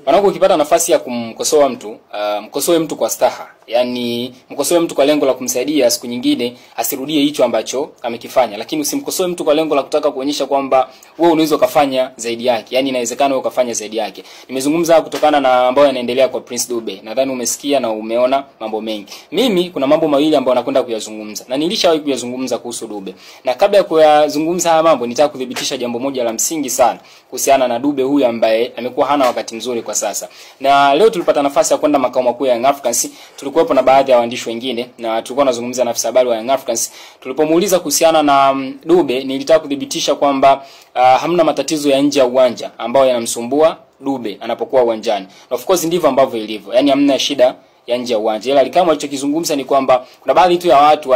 Wanangu, ukipata nafasi ya kumkosoa mtu, mkosoe mtu kwa staha. Yaani mkosoe mtu kwa lengo la kumsaidia siku nyingine asirudie hicho ambacho amekifanya. Lakini usimkosoe mtu kwa lengo la kutaka kuonyesha kwamba wewe unaweza kufanya zaidi yake. Yaani inawezekana wewe ukafanya zaidi yake. Nimezungumza kutokana na ambayo yanaendelea kwa Prince Dube. Nadhani umesikia na umeona mambo mengi. Mimi kuna mambo mawili ambayo nakwenda kuyazungumza. Na nilishawahi kuyazungumza kuhusu Dube. Na kabla ya kuyazungumza haya mambo, nitaka kudhibitisha jambo moja la msingi sana kuhusiana na Dube huyu ambaye amekuwa hana wakati mzuri kwa sasa. Na leo tulipata nafasi ya kwenda makao makuu ya Young Africans. Tulikuwepo na baadhi ya waandishi wengine na tulikuwa tunazungumza na afisa habari wa Young Africans. Tulipomuuliza kuhusiana na Dube, nilitaka kudhibitisha kwamba hamna matatizo ya nje ya uwanja ambayo yanamsumbua Dube anapokuwa uwanjani. Na of course ndivyo ambavyo ilivyo. Yaani hamna shida ya nje ya uwanja. Ila kama alichokizungumza ni kwamba kuna baadhi tu ya watu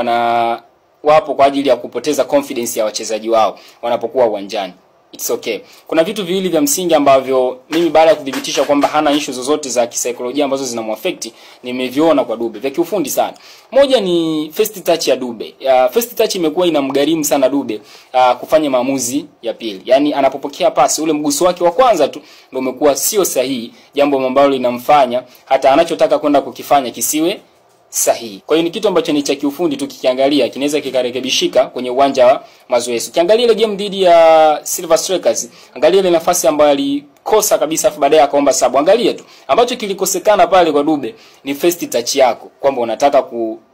wapo kwa ajili ya kupoteza confidence ya wachezaji wao wanapokuwa uwanjani. It's okay. Kuna vitu viwili vya msingi ambavyo mimi baada ya kudhibitisha kwamba hana issue zozote za kisaikolojia ambazo zinamuaffect nimeviona kwa Dube vya kiufundi sana. Moja ni first touch ya Dube. First touch imekuwa inamgharimu sana Dube kufanya maamuzi ya pili. Yaani anapopokea pasi ule mguso wake wa kwanza tu ndio umekuwa sio sahihi, jambo ambalo linamfanya hata anachotaka kwenda kukifanya kisiwe sahihi. Kwa hiyo ni kitu ambacho ni cha kiufundi tu, kikiangalia kinaweza kikarekebishika kwenye uwanja wa mazoezi. Ukiangalia ile game dhidi ya Silver Strikers, angalia ile nafasi ambayo alikosa kabisa afu baadaye akaomba sabu. Angalia tu ambacho kilikosekana pale kwa Dube ni first touch yako, kwamba unataka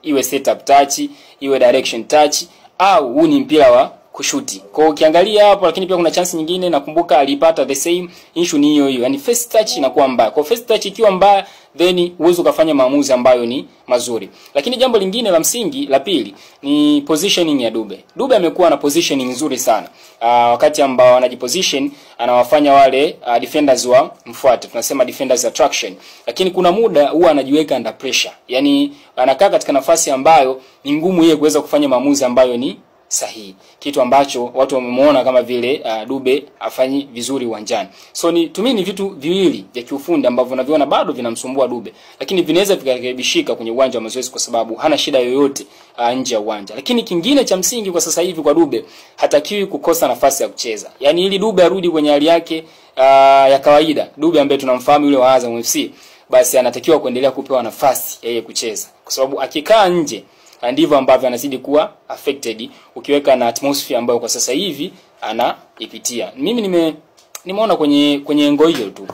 iwe setup touch, iwe direction touch, au huu ni mpira wa kushuti. Kwa ukiangalia hapo, lakini pia kuna chance nyingine nakumbuka alipata the same issue ni hiyo hiyo. Yaani first touch inakuwa mbaya. Kwa first touch ikiwa mbaya, then uwezo ukafanya maamuzi ambayo ni mazuri. Lakini jambo lingine la msingi la pili ni positioning ya Dube. Dube amekuwa na positioning nzuri sana. Wakati ambao anajiposition anawafanya wale defenders wa mfuate. Tunasema defenders attraction. Lakini kuna muda huwa anajiweka under pressure. Yaani anakaa katika nafasi ambayo ni ngumu yeye kuweza kufanya maamuzi ambayo ni sahihi, kitu ambacho watu wamemuona kama vile Dube afanyi vizuri uwanjani. So ni vitu viwili vya kiufundi ambavyo naviona bado vinamsumbua Dube, lakini vinaweza vikarekebishika kwenye uwanja wa mazoezi kwa sababu hana shida yoyote nje ya uwanja. Lakini kingine cha msingi kwa sasa hivi kwa Dube, hatakiwi kukosa nafasi ya kucheza. Yaani ili Dube arudi kwenye hali yake ya kawaida, Dube ambaye tunamfahamu yule wa Azam FC, basi anatakiwa kuendelea kupewa nafasi yeye kucheza. Kwa sababu akikaa nje ndivyo ambavyo anazidi kuwa affected, ukiweka na atmosphere ambayo kwa sasa hivi anaipitia. Mimi nimeona kwenye engo hiyo tu.